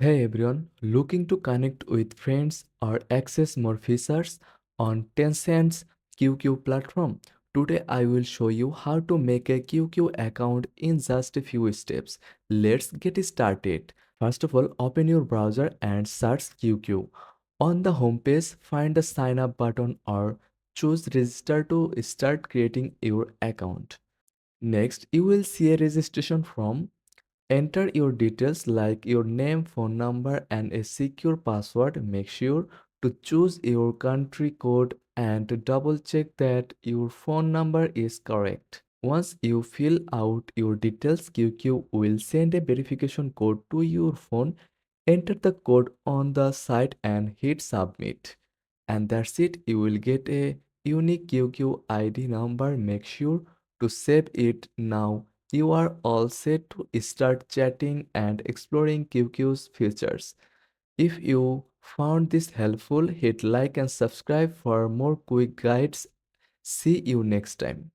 Hey everyone, looking to connect with friends or access more features on Tencent's QQ platform? Today I will show you how to make a QQ account in just a few steps. Let's get started. First of all, open your browser and search QQ. On the homepage, find the sign up button or choose register to start creating your account. Next, you will see a registration form. Enter your details like your name, phone number, and a secure password. Make sure to choose your country code and double check that your phone number is correct. Once you fill out your details, QQ will send a verification code to your phone. Enter the code on the site and hit submit. And that's it. You will get a unique QQ ID number. Make sure to save it now. You are all set to start chatting and exploring QQ's features. If you found this helpful, hit like and subscribe for more quick guides. See you next time.